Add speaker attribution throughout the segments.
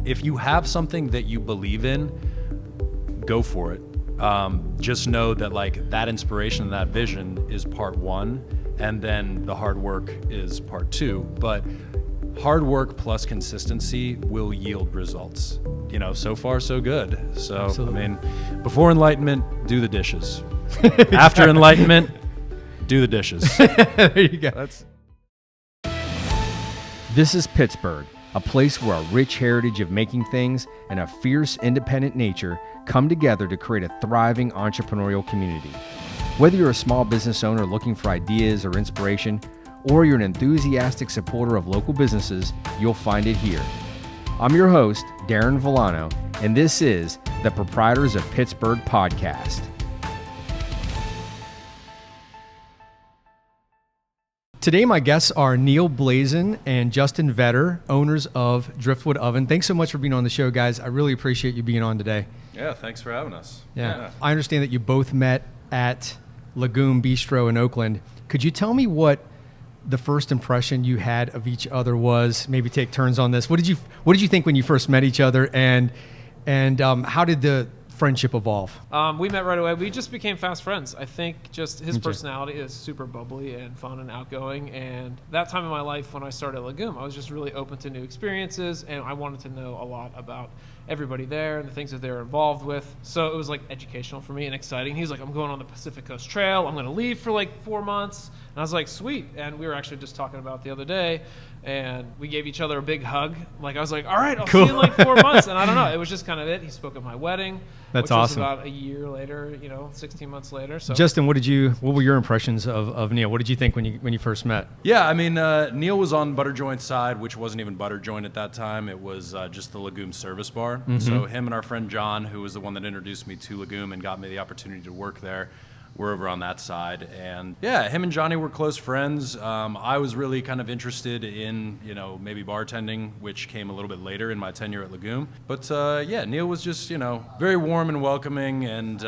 Speaker 1: if you have something that you believe in, go for it. Just know that like that inspiration and that vision is part one, and then the hard work is part two. But hard work plus consistency will yield results. You know, so far so good. So
Speaker 2: Absolutely.
Speaker 1: I mean, before enlightenment, do the dishes. After enlightenment, do the dishes.
Speaker 2: There you go.
Speaker 3: This is Pittsburgh, a place where a rich heritage of making things and a fierce, independent nature come together to create a thriving entrepreneurial community. Whether you're a small business owner looking for ideas or inspiration, or you're an enthusiastic supporter of local businesses, you'll find it here. I'm your host, Darin Vilano, and this is the Proprietors of Pittsburgh podcast.
Speaker 2: Today, my guests are Neil Blazin and Justin Vetter, owners of Driftwood Oven. Thanks so much for being on the show, guys. I really appreciate you being on today.
Speaker 1: Yeah, thanks for having us.
Speaker 2: Yeah. I understand that you both met at Legume Bistro in Oakland. Could you tell me what the first impression you had of each other was? Maybe take turns on this. What did you think when you first met each other, and how did the friendship evolve?
Speaker 4: We met right away. We just became fast friends. I think just his personality is super bubbly and fun and outgoing. And that time in my life when I started Legume, I was just really open to new experiences, and I wanted to know a lot about everybody there and the things that they were involved with. So it was like educational for me and exciting. He's like, I'm going on the Pacific Coast Trail. I'm going to leave for like 4 months. And I was like, sweet. And we were actually just talking about it the other day, and we gave each other a big hug. Like I was like, all right, I'll see you in like 4 months. And I don't know, it was just kind of it. He spoke at my wedding.
Speaker 2: That's
Speaker 4: which
Speaker 2: awesome.
Speaker 4: was about a year later, 16 months later. So
Speaker 2: Justin, what were your impressions of Neil? What did you think when you first met?
Speaker 1: Yeah, I mean, Neil was on Butter Joint's side, which wasn't even Butter Joint at that time. It was just the Legume service bar.
Speaker 2: Mm-hmm.
Speaker 1: So him and our friend John, who was the one that introduced me to Legume and got me the opportunity to work there, we're over on that side. And yeah, him and Johnny were close friends. I was really kind of interested in, maybe bartending, which came a little bit later in my tenure at Legume. But yeah, Neil was just, very warm and welcoming. And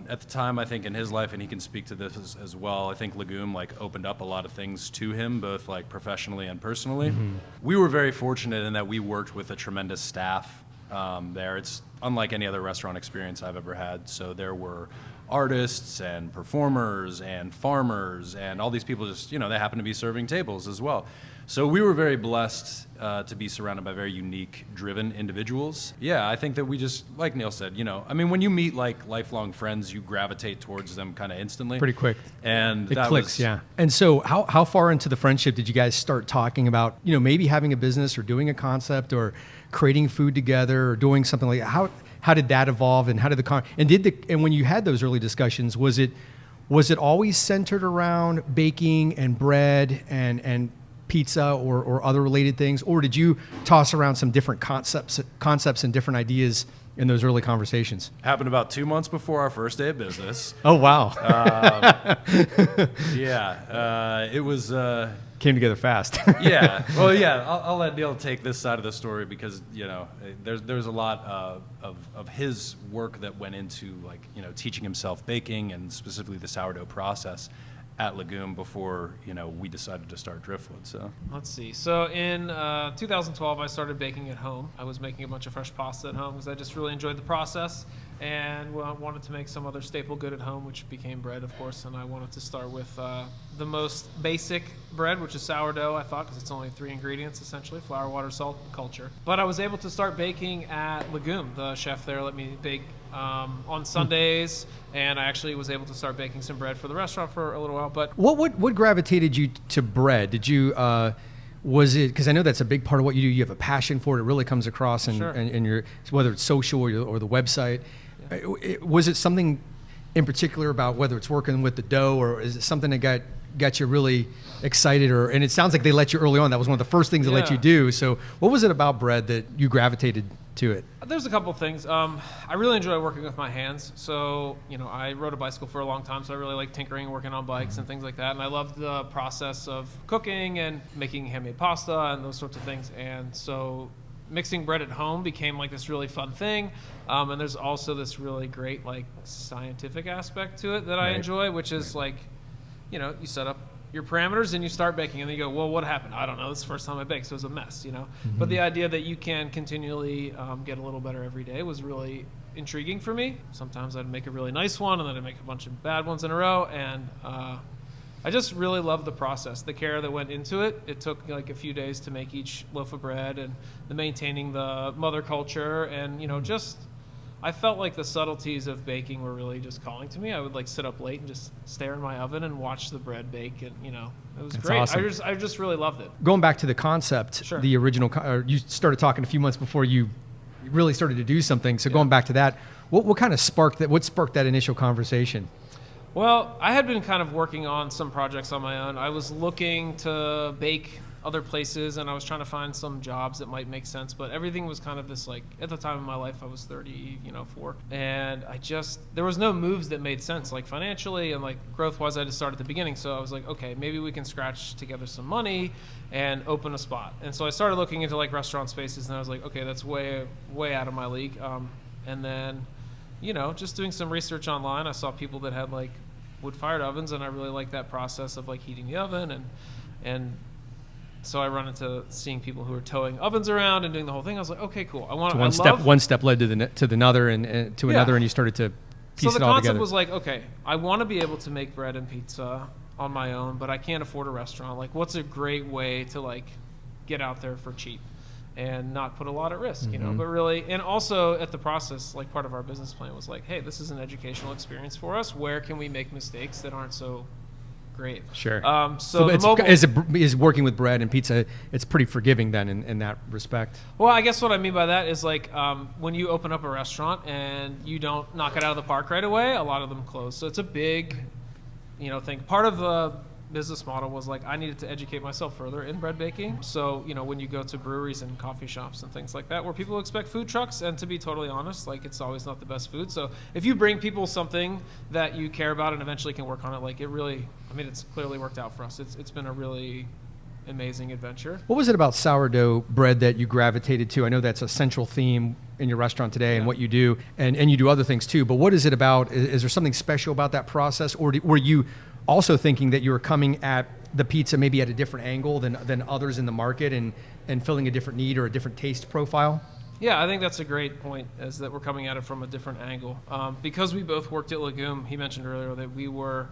Speaker 1: at the time, I think in his life, and he can speak to this as well, I think Legume opened up a lot of things to him, both professionally and personally. Mm-hmm. We were very fortunate in that we worked with a tremendous staff there. It's unlike any other restaurant experience I've ever had. So there were artists and performers and farmers and all these people just, they happen to be serving tables as well. So we were very blessed to be surrounded by very unique, driven individuals. Yeah, I think that we just, like Neil said, when you meet lifelong friends, you gravitate towards them kind of instantly.
Speaker 2: Pretty quick.
Speaker 1: And
Speaker 2: it clicks, yeah. And so how far into the friendship did you guys start talking about, maybe having a business or doing a concept or creating food together or doing something like that? How did that evolve, and how did and when you had those early discussions, was it always centered around baking and bread and pizza or other related things, or did you toss around some different concepts and different ideas in those early conversations?
Speaker 1: Happened about 2 months before our first day of business.
Speaker 2: Oh wow!
Speaker 1: Yeah, it was.
Speaker 2: Came together fast.
Speaker 1: Yeah. Well, yeah. I'll let Neil take this side of the story because there's a lot of his work that went into teaching himself baking and specifically the sourdough process at Legume before we decided to start Driftwood. So
Speaker 4: let's see. So in 2012, I started baking at home. I was making a bunch of fresh pasta at home because I just really enjoyed the process and wanted to make some other staple good at home, which became bread, of course. And I wanted to start with the most basic bread, which is sourdough, I thought, because it's only 3 ingredients, essentially: flour, water, salt, and culture. But I was able to start baking at Legume. The chef there let me bake on Sundays, and I actually was able to start baking some bread for the restaurant for a little while. But
Speaker 2: what gravitated you to bread? Did you was it because I know that's a big part of what you do? You have a passion for it. It really comes across in,
Speaker 4: sure.
Speaker 2: in your, whether it's social or the website. Yeah. Was it something in particular about whether it's working with the dough, or is it something that got you really excited? And it sounds like they let you early on. That was one of the first things they let you do. So what was it about bread that you gravitated to it?
Speaker 4: There's a couple things. I really enjoy working with my hands. So, I rode a bicycle for a long time, so I really like tinkering and working on bikes and things like that. And I love the process of cooking and making handmade pasta and those sorts of things. And so mixing bread at home became this really fun thing. And there's also this really great scientific aspect to it that I enjoy, which is you set up your parameters and you start baking, and then you go, well, what happened? I don't know. This is the first time I baked, so it was a mess, you know. But the idea that you can continually get a little better every day was really intriguing for me. Sometimes I'd make a really nice one, and then I'd make a bunch of bad ones in a row, and I just really loved the process, the care that went into it. It took like a few days to make each loaf of bread, and the maintaining the mother culture, and, you know, just I felt like the subtleties of baking were really just calling to me. I would like sit up late and just stare in my oven and watch the bread bake, and, you know, it was great.
Speaker 2: Awesome.
Speaker 4: I just really loved it.
Speaker 2: Going back to the concept,
Speaker 4: Sure.
Speaker 2: the original, you started talking a few months before you really started to do something. So going back to that, what kind of sparked that? What sparked that initial conversation?
Speaker 4: Well, I had been kind of working on some projects on my own. I was looking to bake other places, and I was trying to find some jobs that might make sense, but everything was kind of this, like, at the time of my life, I was 34, and there was no moves that made sense, like financially and like growth-wise. I had to start at the beginning, so I was like, okay, maybe we can scratch together some money and open a spot. And so I started looking into like restaurant spaces, and I was like, okay, that's way out of my league. And then, you know, just doing some research online, I saw people that had like wood-fired ovens, and I really liked that process of like heating the oven, and so I run into seeing people who are towing ovens around and doing the whole thing. I was like, okay, cool.
Speaker 2: One step led to another, and to another, and you started to piece it all together.
Speaker 4: So the concept was like, okay, I want to be able to make bread and pizza on my own, but I can't afford a restaurant. Like, what's a great way to like get out there for cheap and not put a lot at risk, you know? But really, and also at the process, like part of our business plan was like, hey, this is an educational experience for us. Where can we make mistakes that aren't so grave?
Speaker 2: Sure.
Speaker 4: So
Speaker 2: is working with bread and pizza, it's pretty forgiving then in that respect.
Speaker 4: Well, I guess what I mean by that is like when you open up a restaurant and you don't knock it out of the park right away, a lot of them close. So it's a big, you know, thing. Part of the business model was like I needed to educate myself further in bread baking. So, you know, when you go to breweries and coffee shops and things like that where people expect food trucks, and to be totally honest, like it's always not the best food. So if you bring people something that you care about and eventually can work on it, like it really, I mean, it's clearly worked out for us. It's been a really amazing adventure.
Speaker 2: What was it about sourdough bread that you gravitated to? I know that's a central theme in your restaurant today and what you do, and you do other things too, but what is it about? Is there something special about that process, or were you also thinking that you were coming at the pizza maybe at a different angle than others in the market and filling a different need or a different taste profile?
Speaker 4: Yeah, I think that's a great point, is that we're coming at it from a different angle. Because we both worked at Legume, he mentioned earlier that we were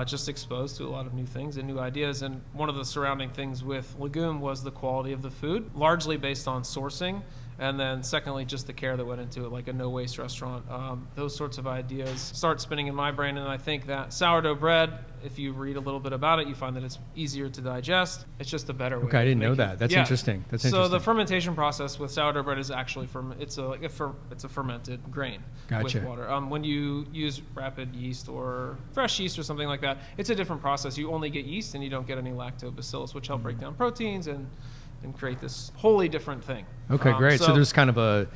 Speaker 4: just exposed to a lot of new things and new ideas. And one of the surrounding things with Legume was the quality of the food, largely based on sourcing. And then secondly, just the care that went into it, like a no-waste restaurant. Those sorts of ideas start spinning in my brain, and I think that sourdough bread, if you read a little bit about it, you find that it's easier to digest. It's just a better way.
Speaker 2: Okay, I didn't know
Speaker 4: it.
Speaker 2: that. That's interesting.
Speaker 4: So the fermentation process with sourdough bread is actually it's a fermented grain
Speaker 2: Gotcha.
Speaker 4: with water. When you use rapid yeast or fresh yeast or something like that, it's a different process. You only get yeast, and you don't get any lactobacillus, which help break down proteins and create this wholly different thing.
Speaker 2: Okay, great. So there's kind of I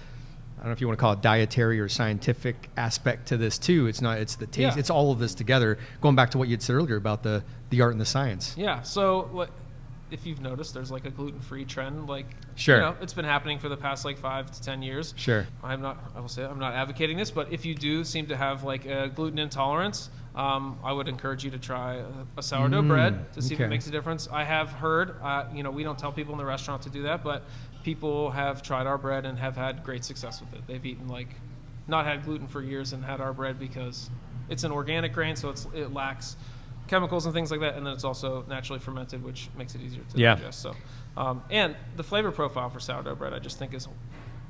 Speaker 2: don't know if you want to call it dietary or scientific aspect to this too. It's the taste.
Speaker 4: Yeah.
Speaker 2: It's all of this together. Going back to what you had said earlier about the art and the science.
Speaker 4: Yeah. So if you've noticed, there's like a gluten-free trend. Like,
Speaker 2: sure,
Speaker 4: you know, it's been happening for the past like 5 to 10 years.
Speaker 2: Sure.
Speaker 4: I will say I'm not advocating this, but if you do seem to have like a gluten intolerance, I would encourage you to try a sourdough bread to see if it makes a difference. I have heard, you know, we don't tell people in the restaurant to do that, but people have tried our bread and have had great success with it. They've eaten not had gluten for years and had our bread because it's an organic grain, so it lacks chemicals and things like that, and then it's also naturally fermented, which makes it easier to digest. So, and the flavor profile for sourdough bread, I just think is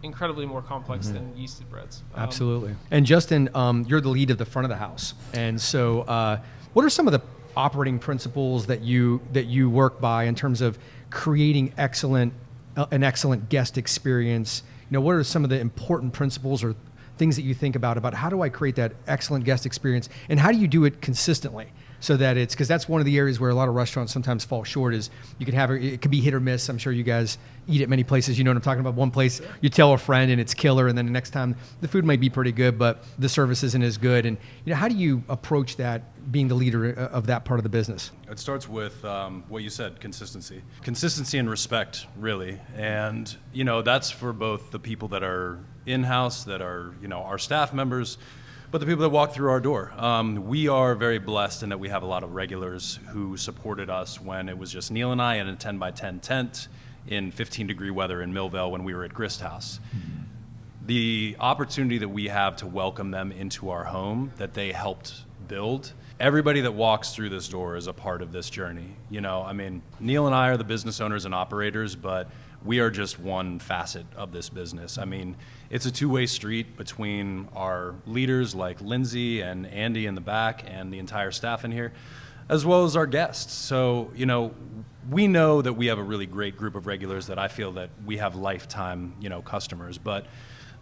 Speaker 4: incredibly more complex than yeasted breads.
Speaker 2: Absolutely. And Justin, you're the lead of the front of the house, and so what are some of the operating principles that you work by in terms of creating an excellent guest experience? You know, what are some of the important principles or things that you think about how do I create that excellent guest experience, and how do you do it consistently? So that it's, because that's one of the areas where a lot of restaurants sometimes fall short, is you can have it could be hit or miss. I'm sure you guys eat at many places. You know what I'm talking about. One place you tell a friend and it's killer, and then the next time the food might be pretty good, but the service isn't as good. And you know, how do you approach that, being the leader of that part of the business?
Speaker 1: It starts with what you said, consistency and respect, really. And you know, that's for both the people that are in-house, that are, you know, our staff members, but the people that walk through our door. We are very blessed in that we have a lot of regulars who supported us when it was just Neil and I in a 10 by 10 tent in 15-degree weather in Millvale when we were at Grist House. The opportunity that we have to welcome them into our home that they helped build. Everybody that walks through this door is a part of this journey. You know, I mean, Neil and I are the business owners and operators, but we are just one facet of this business. I mean, it's a two-way street between our leaders like Lindsay and Andy in the back and the entire staff in here, as well as our guests. So, you know, we know that we have a really great group of regulars that I feel that we have lifetime, you know, customers. But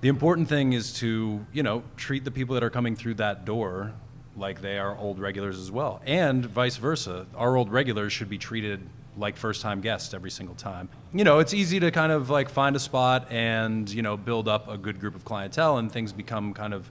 Speaker 1: the important thing is to, you know, treat the people that are coming through that door like they are old regulars as well. And vice versa. Our old regulars should be treated like first-time guests every single time. You know, it's easy to kind of like find a spot and, you know, build up a good group of clientele, and things become kind of,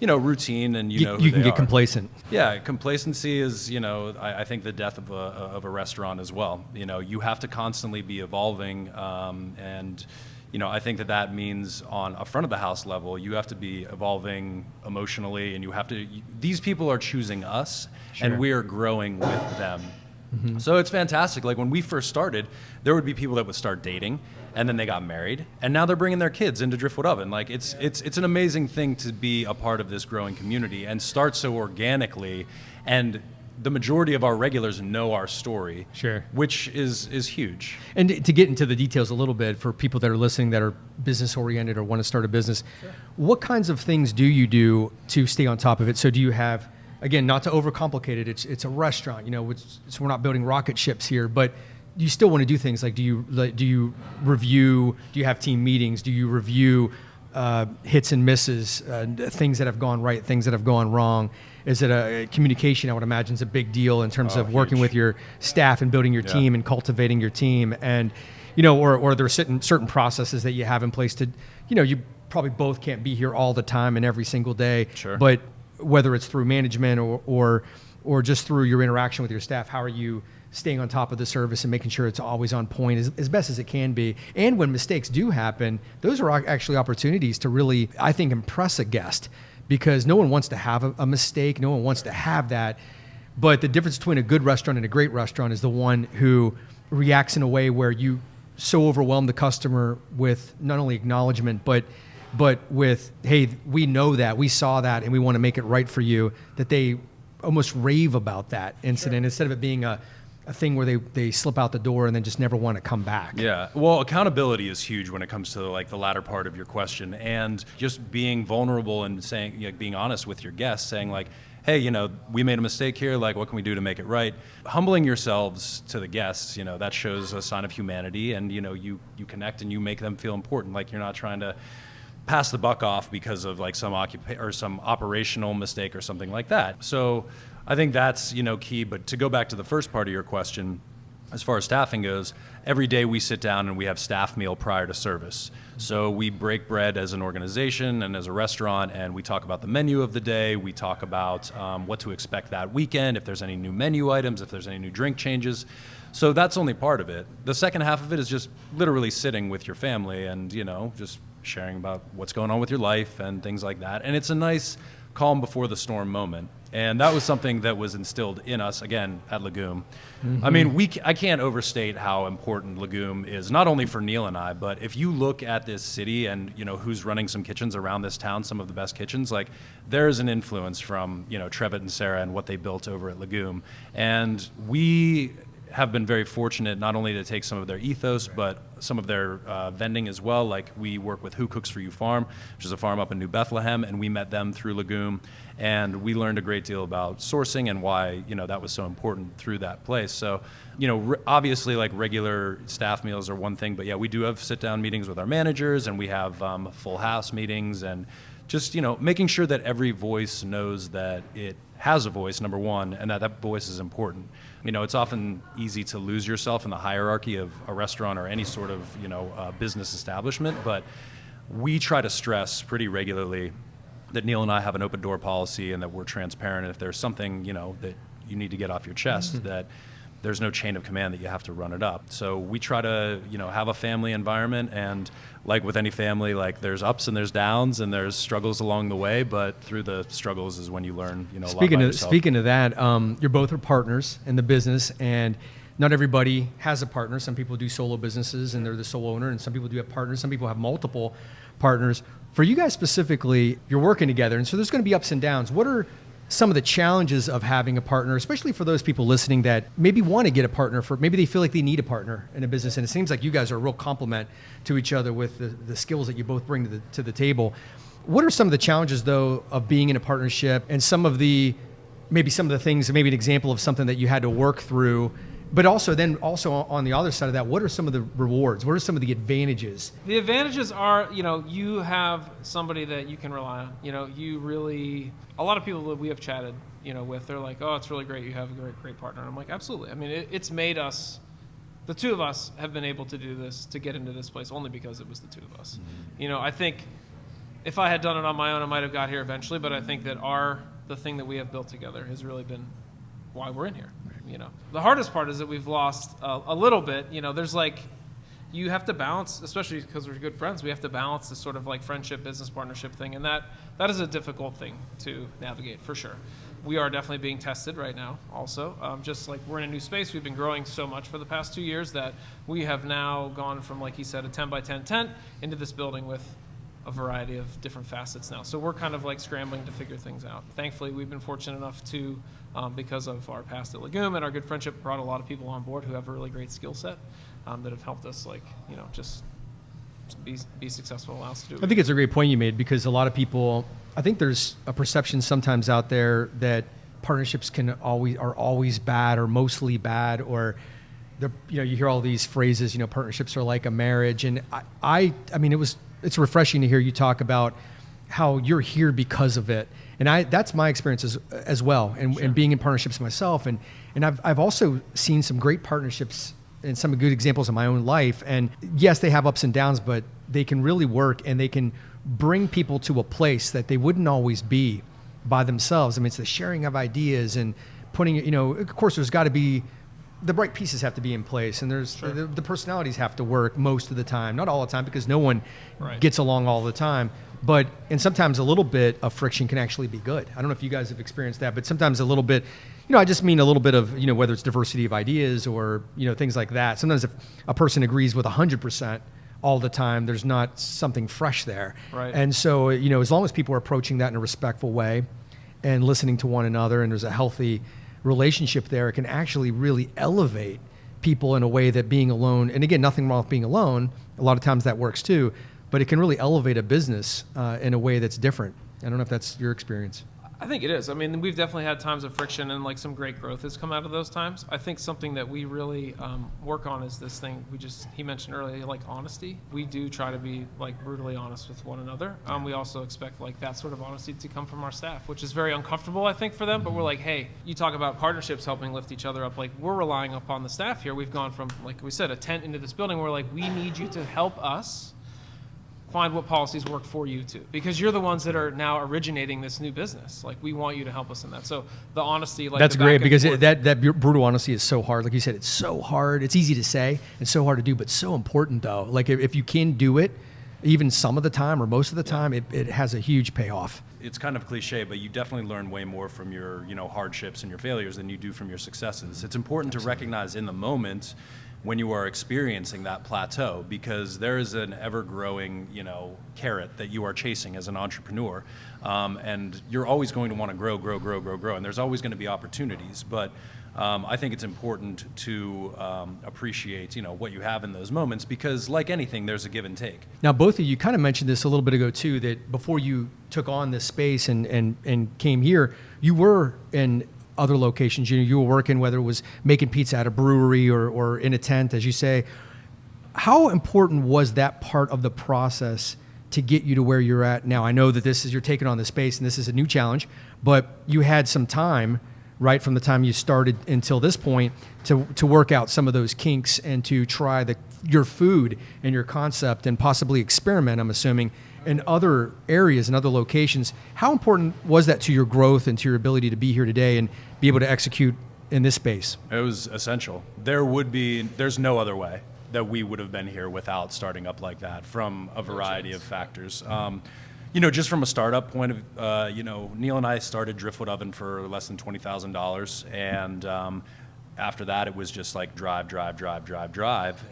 Speaker 1: you know, routine, and you know who
Speaker 2: you can
Speaker 1: they
Speaker 2: get
Speaker 1: are.
Speaker 2: complacent.
Speaker 1: Yeah, complacency is, you know, I think the death of a restaurant as well. You know, you have to constantly be evolving, and you know, I think that means on a front of the house level, you have to be evolving emotionally, and you have to. These people are choosing us, and we are growing with them. So it's fantastic. Like when we first started, there would be people that would start dating, and then they got married, and now they're bringing their kids into Driftwood Oven. Like it's an amazing thing to be a part of this growing community and start so organically. And the majority of our regulars know our story, which is huge.
Speaker 2: And to get into the details a little bit for people that are listening that are business oriented or want to start a business, what kinds of things do you do to stay on top of it? So do you have, again, not to overcomplicate it, it's a restaurant, you know, so we're not building rocket ships here, but you still want to do things like, do you review, do you have team meetings, do you review hits and misses, things that have gone right, things that have gone wrong? Is it a communication? I would imagine is a big deal in terms of working with your staff and building your team and cultivating your team, and you know, or there are certain processes that you have in place to, you know, you probably both can't be here all the time and every single day, but whether it's through management or just through your interaction with your staff, how are you staying on top of the service and making sure it's always on point as best as it can be? And when mistakes do happen, those are actually opportunities to really, I think, impress a guest, because no one wants to have a mistake. No one wants to have that. But the difference between a good restaurant and a great restaurant is the one who reacts in a way where you so overwhelm the customer with not only acknowledgement, but with, hey, we know that, we saw that, and we want to make it right for you, that they almost rave about that incident instead of it being a thing where they slip out the door and then just never want to come back.
Speaker 1: Yeah, well, accountability is huge when it comes to like the latter part of your question, and just being vulnerable and saying, you know, being honest with your guests, saying like, hey, you know, we made a mistake here, like what can we do to make it right? Humbling yourselves to the guests, you know, that shows a sign of humanity, and you know, you connect and you make them feel important, like you're not trying to pass the buck off because of like some operational mistake or something like that. So I think that's, you know, key. But to go back to the first part of your question, as far as staffing goes, every day we sit down and we have staff meal prior to service. So we break bread as an organization and as a restaurant, and we talk about the menu of the day. We talk about what to expect that weekend, if there's any new menu items, if there's any new drink changes. So that's only part of it. The second half of it is just literally sitting with your family and, you know, just sharing about what's going on with your life and things like that. And it's a nice calm before the storm moment. And that was something that was instilled in us, again, at Legume. I mean, I can't overstate how important Legume is, not only for Neil and I, but if you look at this city and, you know, who's running some kitchens around this town, some of the best kitchens, like there's an influence from, you know, Trevitt and Sarah and what they built over at Legume. And we have been very fortunate not only to take some of their ethos, but some of their vending as well. Like we work with Who Cooks For You Farm, which is a farm up in New Bethlehem, and we met them through Legume, and we learned a great deal about sourcing and why, you know, that was so important through that place. So, you know, obviously like regular staff meals are one thing, but yeah, we do have sit-down meetings with our managers, and we have full house meetings, and just, you know, making sure that every voice knows that it has a voice, number one, and that voice is important. You know, it's often easy to lose yourself in the hierarchy of a restaurant or any sort of, you know, business establishment, but we try to stress pretty regularly that Neil and I have an open door policy and that we're transparent. And if there's something, you know, that you need to get off your chest, that there's no chain of command that you have to run it up. So we try to, have a family environment, and like with any family, like there's ups and there's downs and there's struggles along the way, but through the struggles is when you learn, a lot about yourself.
Speaker 2: Speaking of that, you're both are partners in the business, and not everybody has a partner. Some people do solo businesses and they're the sole owner, and some people do have partners. Some people have multiple partners. For you guys specifically, you're working together, and so there's going to be ups and downs. What are some of the challenges of having a partner, especially for those people listening that maybe want to get a partner, for maybe they feel like they need a partner in a business, and it seems like you guys are a real complement to each other with the skills that you both bring to the table. What are some of the challenges, though, of being in a partnership, and some of the things, maybe an example of something that you had to work through, but also on the other side of that, what are some of the rewards? What are some of the advantages?
Speaker 4: The advantages are, you have somebody that you can rely on. A lot of people that we have chatted, with, they're like, oh, it's really great. You have a great partner. And I'm like, absolutely. I mean, it's made us, the two of us have been able to do this, to get into this place only because it was the two of us. Mm-hmm. I think if I had done it on my own, I might have got here eventually, but I think that the thing that we have built together has really been why we're in here. The hardest part is that we've lost a little bit. There's you have to balance, especially because we're good friends, we have to balance this sort of friendship, business partnership thing. And that is a difficult thing to navigate for sure. We are definitely being tested right now also. Just like we're in a new space, we've been growing so much for the past 2 years that we have now gone from, like he said, a 10 by 10 tent into this building with a variety of different facets now. So we're kind of scrambling to figure things out. Thankfully, we've been fortunate enough to, because of our past at Legume and our good friendship, brought a lot of people on board who have a really great skill set that have helped us, just be successful, allow us to do it.
Speaker 2: I think it's a great point you made, because a lot of people, I think there's a perception sometimes out there that partnerships are always bad or mostly bad, or you hear all these phrases, partnerships are like a marriage. And I mean, it's refreshing to hear you talk about how you're here because of it. And that's my experience as well. And being in partnerships myself. And I've also seen some great partnerships and some good examples in my own life. And yes, they have ups and downs, but they can really work, and they can bring people to a place that they wouldn't always be by themselves. I mean, it's the sharing of ideas and putting, of course, there's got to be, the right pieces have to be in place, and there's the personalities have to work most of the time, not all the time, because no one gets along all the time. And sometimes a little bit of friction can actually be good. I don't know if you guys have experienced that, but sometimes a little bit, I just mean a little bit of, whether it's diversity of ideas or, things like that. Sometimes if a person agrees with 100% all the time, there's not something fresh there.
Speaker 4: Right.
Speaker 2: And so, as long as people are approaching that in a respectful way and listening to one another, and there's a healthy relationship there, it can actually really elevate people in a way that being alone, and again, nothing wrong with being alone, a lot of times that works too, but it can really elevate a business in a way that's different. I don't know if that's your experience.
Speaker 4: I think it is. I mean, we've definitely had times of friction, and some great growth has come out of those times. I think something that we really work on is this thing he mentioned earlier, honesty. We do try to be brutally honest with one another. We also expect that sort of honesty to come from our staff, which is very uncomfortable, I think, for them. But we're hey, you talk about partnerships helping lift each other up. We're relying upon the staff here. We've gone from, like we said, a tent into this building. We're we need you to help us find what policies work for you too, because you're the ones that are now originating this new business. We want you to help us in that. So the honesty,
Speaker 2: that's great, because that brutal honesty is so hard. Like you said, it's so hard. It's easy to say and so hard to do, but so important though. If you can do it, even some of the time or most of the time, it has a huge payoff.
Speaker 1: It's kind of cliche, but you definitely learn way more from your hardships and your failures than you do from your successes. It's important to recognize in the moment when you are experiencing that plateau, because there is an ever-growing, carrot that you are chasing as an entrepreneur, and you're always going to want to grow, and there's always going to be opportunities. But I think it's important to appreciate, what you have in those moments, because like anything, there's a give and take.
Speaker 2: Now, both of you kind of mentioned this a little bit ago too, that before you took on this space and came here, you were in other locations. You were working, whether it was making pizza at a brewery or in a tent, as you say. How important was that part of the process to get you to where you're at now? I know that you're taking on the space and this is a new challenge, but you had some time, right, from the time you started until this point to work out some of those kinks and to try your food and your concept and possibly experiment, I'm assuming, in other areas and other locations. How important was that to your growth and to your ability to be here today and be able to execute in this space?
Speaker 1: It was essential. There's no other way that we would have been here without starting up like that from a variety of factors. Just from a startup point of, Neil and I started Driftwood Oven for less than $20,000. And after that, it was just like drive.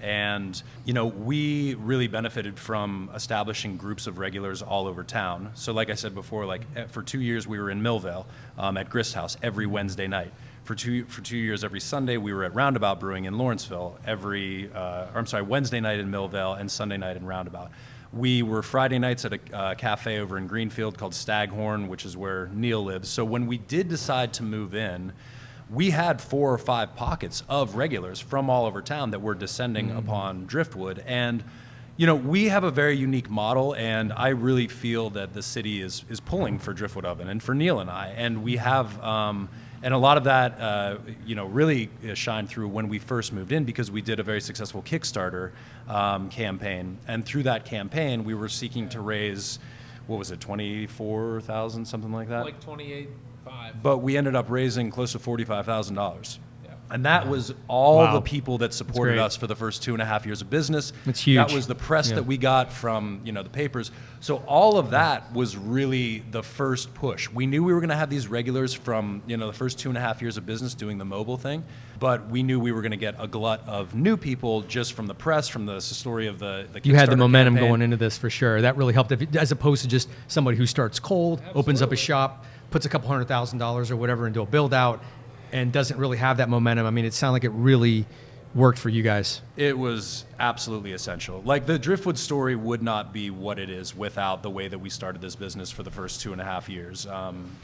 Speaker 1: And, we really benefited from establishing groups of regulars all over town. So like I said before, for 2 years, we were in Millvale at Grist House every Wednesday night. For two years, every Sunday, we were at Roundabout Brewing in Lawrenceville Wednesday night in Millvale and Sunday night in Roundabout. We were Friday nights at a cafe over in Greenfield called Staghorn, which is where Neil lives. So when we did decide to move in, we had 4 or 5 pockets of regulars from all over town that were descending upon Driftwood. And, we have a very unique model, and I really feel that the city is pulling for Driftwood Oven and for Neil and I. And we have, and a lot of that, really shined through when we first moved in, because we did a very successful Kickstarter campaign. And through that campaign, we were seeking to raise, what was it, 24,000, something like that?
Speaker 4: Like 28.5.
Speaker 1: But we ended up raising close to $45,000. And that was all the people that supported us for the first 2.5 years of business.
Speaker 2: That's huge.
Speaker 1: That was the press that we got from, the papers. So all of that was really the first push. We knew we were going to have these regulars from, the first 2.5 years of business doing the mobile thing. But we knew we were going to get a glut of new people just from the press, from the story of the
Speaker 2: You had the
Speaker 1: Kickstarter
Speaker 2: momentum
Speaker 1: campaign.
Speaker 2: going into this for sure. That really helped, as opposed to just somebody who starts cold, opens up a shop, puts a couple $100,000 or whatever into a build out, and doesn't really have that momentum. I mean, it sounded like it really worked for you guys.
Speaker 1: It was absolutely essential. Like, the Driftwood story would not be what it is without the way that we started this business for the first 2.5 years.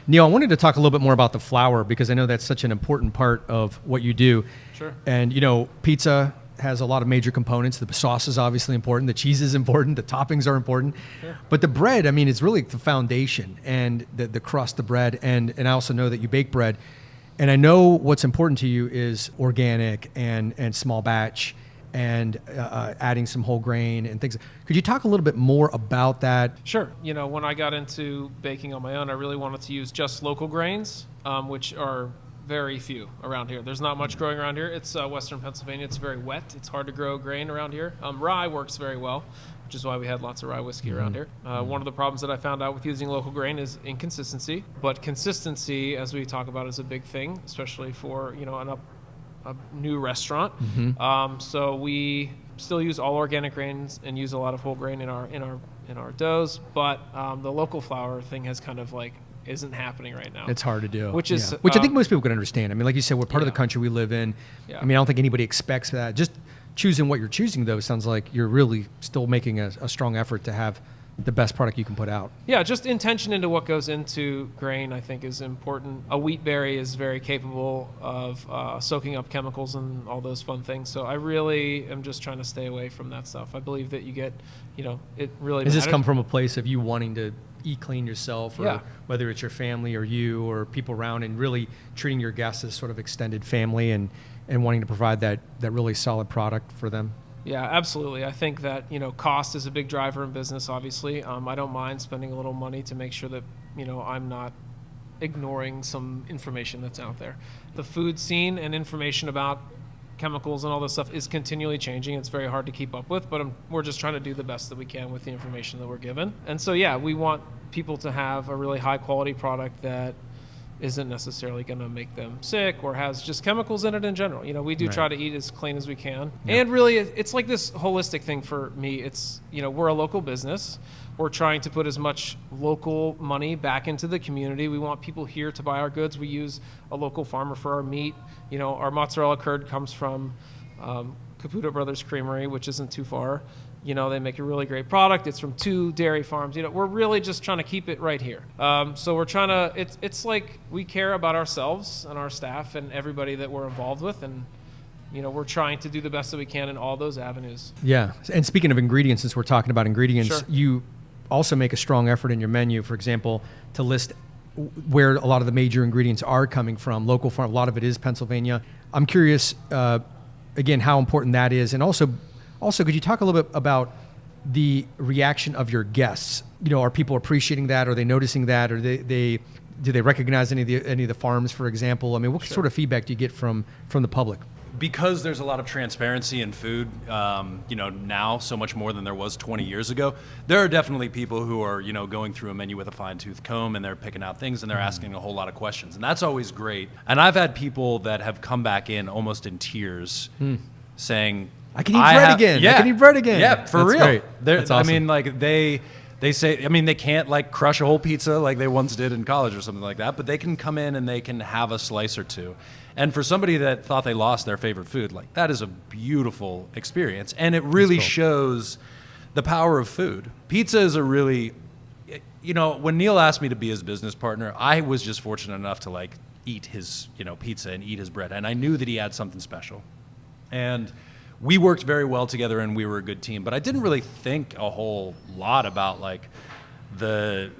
Speaker 2: Neil, I wanted to talk a little bit more about the flour, because I know that's such an important part of what you do.
Speaker 4: Sure.
Speaker 2: And, pizza has a lot of major components. The sauce is obviously important. The cheese is important. The toppings are important. Sure. But the bread, I mean, it's really the foundation, and the crust, the bread. And I also know that you bake bread. And I know what's important to you is organic and small batch and adding some whole grain and things. Could you talk a little bit more about that?
Speaker 4: Sure. When I got into baking on my own, I really wanted to use just local grains, which are very few around here. There's not much growing around here. It's Western Pennsylvania. It's very wet. It's hard to grow grain around here. Rye works very well, which is why we had lots of rye whiskey around here. One of the problems that I found out with using local grain is inconsistency. But consistency, as we talk about, is a big thing, especially for a new restaurant. So we still use all organic grains and use a lot of whole grain in our doughs. But the local flour thing has kind of isn't happening right now.
Speaker 2: It's hard to do.
Speaker 4: Which
Speaker 2: I think most people can understand. I mean, like you said, we're part of the country we live in.
Speaker 4: Yeah.
Speaker 2: I mean, I don't think anybody expects that. Just choosing what you're choosing, though, sounds like you're really still making a strong effort to have the best product you can put out.
Speaker 4: Yeah, just intention into what goes into grain, I think, is important. A wheat berry is very capable of soaking up chemicals and all those fun things. So I really am just trying to stay away from that stuff. I believe that you get, it really
Speaker 2: Does this
Speaker 4: matters.
Speaker 2: come from a place of you wanting to eat clean yourself, or
Speaker 4: Yeah.
Speaker 2: whether it's your family or you or people around, and really treating your guests as sort of extended family and wanting to provide that really solid product for them?
Speaker 4: Yeah, absolutely. I think that, cost is a big driver in business, obviously. I don't mind spending a little money to make sure that, I'm not ignoring some information that's out there. The food scene and information about chemicals and all this stuff is continually changing. It's very hard to keep up with, but we're just trying to do the best that we can with the information that we're given. And so, yeah, we want people to have a really high quality product that isn't necessarily going to make them sick or has just chemicals in it in general. We do try to eat as clean as we can. Yeah. And really, it's like this holistic thing for me. It's, we're a local business. We're trying to put as much local money back into the community. We want people here to buy our goods. We use a local farmer for our meat. Our mozzarella curd comes from Caputo Brothers Creamery, which isn't too far. They make a really great product. It's from 2 dairy farms. We're really just trying to keep it right here. So we're trying to, it's like we care about ourselves and our staff and everybody that we're involved with. And, we're trying to do the best that we can in all those avenues.
Speaker 2: Yeah. And speaking of ingredients, since we're talking about ingredients,
Speaker 4: Sure.
Speaker 2: You also make a strong effort in your menu, for example, to list where a lot of the major ingredients are coming from, local farm. A lot of it is Pennsylvania. I'm curious, again, how important that is. And also, could you talk a little bit about the reaction of your guests? Are people appreciating that? Are they noticing that? Are they Do they recognize any of the farms, for example? I mean, what sort of feedback do you get from the public?
Speaker 1: Because there's a lot of transparency in food, now so much more than there was 20 years ago, there are definitely people who are, going through a menu with a fine-tooth comb and they're picking out things and they're asking a whole lot of questions. And that's always great. And I've had people that have come back in almost in tears saying,
Speaker 2: I can eat bread again.
Speaker 1: Yeah,
Speaker 2: I can eat bread again.
Speaker 1: Yeah, for
Speaker 2: That's
Speaker 1: real.
Speaker 2: Great. That's awesome.
Speaker 1: I mean, like they say, they can't like crush a whole pizza like they once did in college or something like that, but they can come in and they can have a slice or two. And for somebody that thought they lost their favorite food, like that is a beautiful experience. And it really shows the power of food. Pizza is a really, when Neil asked me to be his business partner, I was just fortunate enough to like eat his, pizza and eat his bread. And I knew that he had something special. And we worked very well together and we were a good team, but I didn't really think a whole lot about like the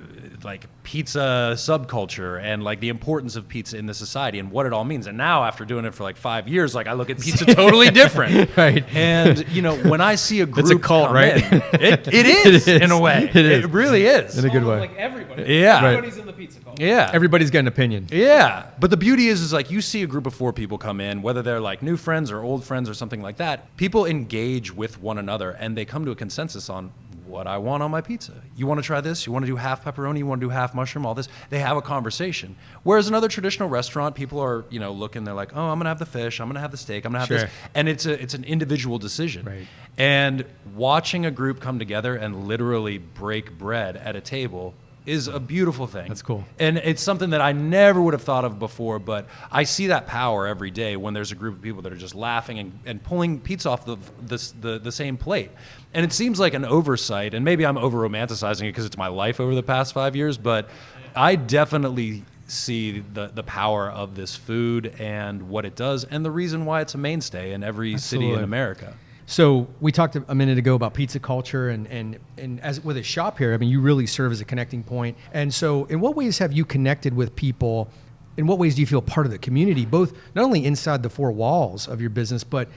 Speaker 1: pizza subculture and like the importance of pizza in the society and what it all means. And now after doing it for like 5 years, like I look at pizza totally different.
Speaker 2: Right.
Speaker 1: And when I see a group
Speaker 2: it's a cult, right?
Speaker 1: It is in a way. It really is.
Speaker 2: In a good way.
Speaker 4: Like everybody.
Speaker 1: Yeah.
Speaker 4: Everybody's in the pizza cult.
Speaker 1: Yeah.
Speaker 2: Everybody's got an opinion.
Speaker 1: Yeah. But the beauty is like you see a group of 4 people come in, whether they're like new friends or old friends or something like that, people engage with one another and they come to a consensus on what I want on my pizza. You want to try this? You want to do half pepperoni? You want to do half mushroom? All this. They have a conversation. Whereas another traditional restaurant, people are, looking, they're like, oh, I'm going to have the fish. I'm going to have the steak. I'm going to have this. And it's an individual decision.
Speaker 2: Right.
Speaker 1: And watching a group come together and literally break bread at a table is a beautiful thing.
Speaker 2: That's cool.
Speaker 1: And it's something that I never would have thought of before, but I see that power every day when there's a group of people that are just laughing and pulling pizza off the same plate. And it seems like an oversight, and maybe I'm over-romanticizing it because it's my life over the past 5 years, but I definitely see the power of this food and what it does and the reason why it's a mainstay in every city in America.
Speaker 2: So we talked a minute ago about pizza culture and as with a shop here, you really serve as a connecting point. And so in what ways have you connected with people? In what ways do you feel part of the community, both not only inside the 4 walls of your business, but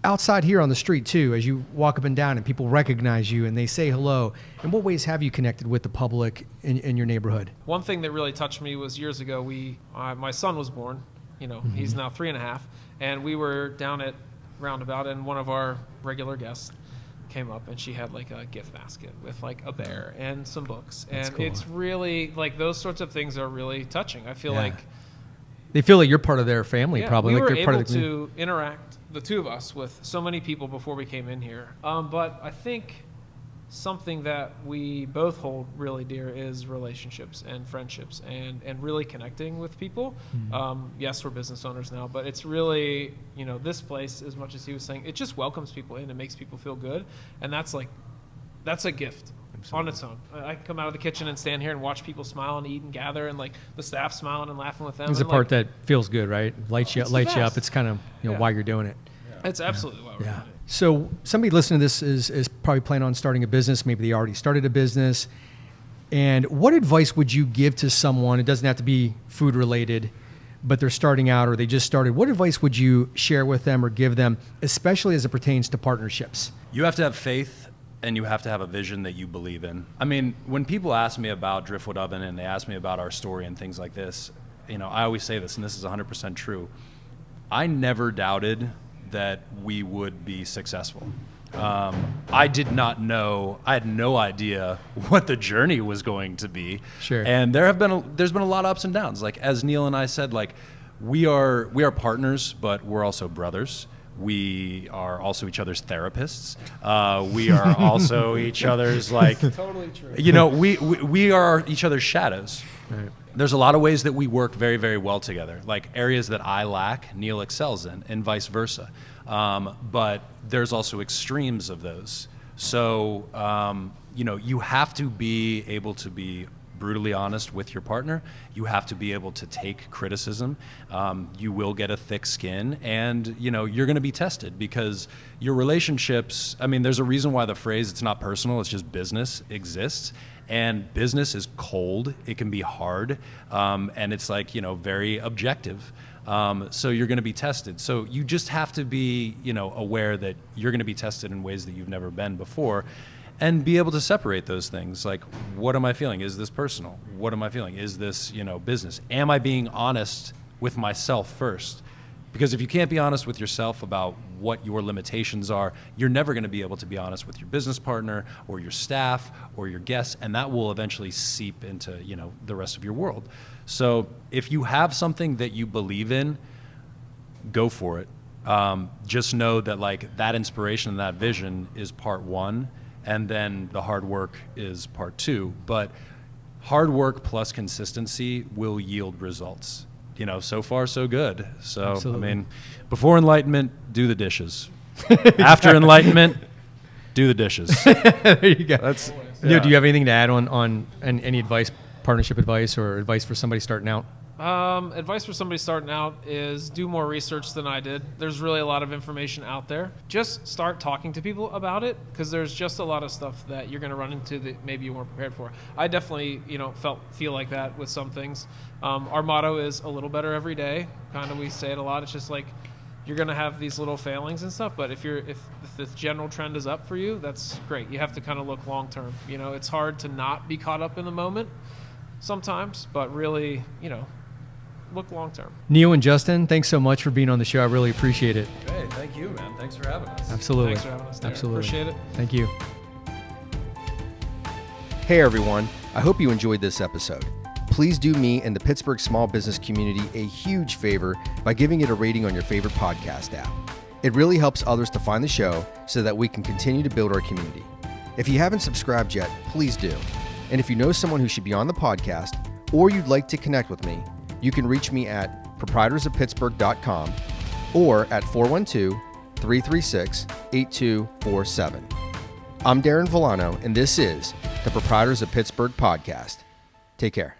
Speaker 2: outside here on the street too, as you walk up and down and people recognize you and they say hello? In what ways have you connected with the public in your neighborhood?
Speaker 4: One thing that really touched me was years ago, my son was born, he's now 3.5, and we were down at Roundabout and one of our regular guests came up and she had like a gift basket with like a bear and some books.
Speaker 2: That's
Speaker 4: and
Speaker 2: cool.
Speaker 4: It's really like those sorts of things are really touching. I feel like
Speaker 2: they feel like you're part of their family, probably.
Speaker 4: We
Speaker 2: like
Speaker 4: were
Speaker 2: they're part
Speaker 4: able
Speaker 2: of the community.
Speaker 4: to interact, the 2 of us, with so many people before we came in here. But I think something that we both hold really dear is relationships and friendships and really connecting with people. Yes, we're business owners now, but it's really, this place, as much as he was saying, it just welcomes people in. It makes people feel good. And that's a gift. On its own. I can come out of the kitchen and stand here and watch people smile and eat and gather, and like the staff smiling and laughing with them.
Speaker 2: It's the part that feels good, right? Lights you up. It's kind of why you're doing it.
Speaker 4: It's absolutely why we're doing it.
Speaker 2: So somebody listening to this is probably planning on starting a business. Maybe they already started a business. And what advice would you give to someone? It doesn't have to be food related, but they're starting out or they just started. What advice would you share with them or give them, especially as it pertains to partnerships?
Speaker 1: You have to have faith. And you have to have a vision that you believe in. When people ask me about Driftwood Oven and they ask me about our story and things like this, I always say this, and this is 100% true. I never doubted that we would be successful. I did not know, I had no idea what the journey was going to be.
Speaker 2: Sure.
Speaker 1: And there's been a lot of ups and downs. Like as Neil and I said, like we are partners, but we're also brothers. We are also each other's therapists. We are also each other's
Speaker 4: totally true.
Speaker 1: We are each other's shadows.
Speaker 2: Right.
Speaker 1: There's a lot of ways that we work very, very well together. Like areas that I lack, Neil excels in, and vice versa. But there's also extremes of those. So, you have to be able to be brutally honest with your partner. You have to be able to take criticism. You will get a thick skin, and you're going to be tested because your relationships. There's a reason why the phrase "it's not personal, it's just business" exists. And business is cold. It can be hard, and it's very objective. So you're going to be tested. So you just have to be aware that you're going to be tested in ways that you've never been before. and be able to separate those things. Like, what am I feeling? Is this personal? What am I feeling? Is this, business? Am I being honest with myself first? Because if you can't be honest with yourself about what your limitations are, you're never going to be able to be honest with your business partner or your staff or your guests, and that will eventually seep into, the rest of your world. So if you have something that you believe in, go for it. Just know that like that inspiration and that vision is part one, and then the hard work is part two. But hard work plus consistency will yield results. So far so good. So,
Speaker 2: Absolutely.
Speaker 1: I mean, before enlightenment, do the dishes. After enlightenment, do the dishes.
Speaker 2: There you go.
Speaker 1: That's,
Speaker 2: Do you have anything to add on any advice, partnership advice, or advice for somebody starting out?
Speaker 4: Advice for somebody starting out is do more research than I did. There's really a lot of information out there. Just start talking to people about it, because there's just a lot of stuff that you're going to run into that maybe you weren't prepared for. I definitely, feel like that with some things. Our motto is a little better every day. Kind of, we say it a lot. It's just like you're going to have these little failings and stuff, but if the general trend is up for you, that's great. You have to kind of look long term. It's hard to not be caught up in the moment sometimes, but really, look long term.
Speaker 2: Neil and Justin, thanks so much for being on the show. I really appreciate it.
Speaker 1: hey, thank you, man. Thanks for having us.
Speaker 2: Absolutely.
Speaker 4: Thanks for having us, Darin.
Speaker 2: Absolutely.
Speaker 4: Appreciate it.
Speaker 2: Thank you.
Speaker 3: Hey everyone, I hope you enjoyed this episode. Please do me and the Pittsburgh small business community a huge favor by giving it a rating on your favorite podcast app. It really helps others to find the show so that we can continue to build our community. If you haven't subscribed yet, please do. And if you know someone who should be on the podcast, or you'd like to connect with me, you can reach me at proprietorsofpittsburgh.com or at 412-336-8247. I'm Darin Vilano, and this is the Proprietors of Pittsburgh podcast. Take care.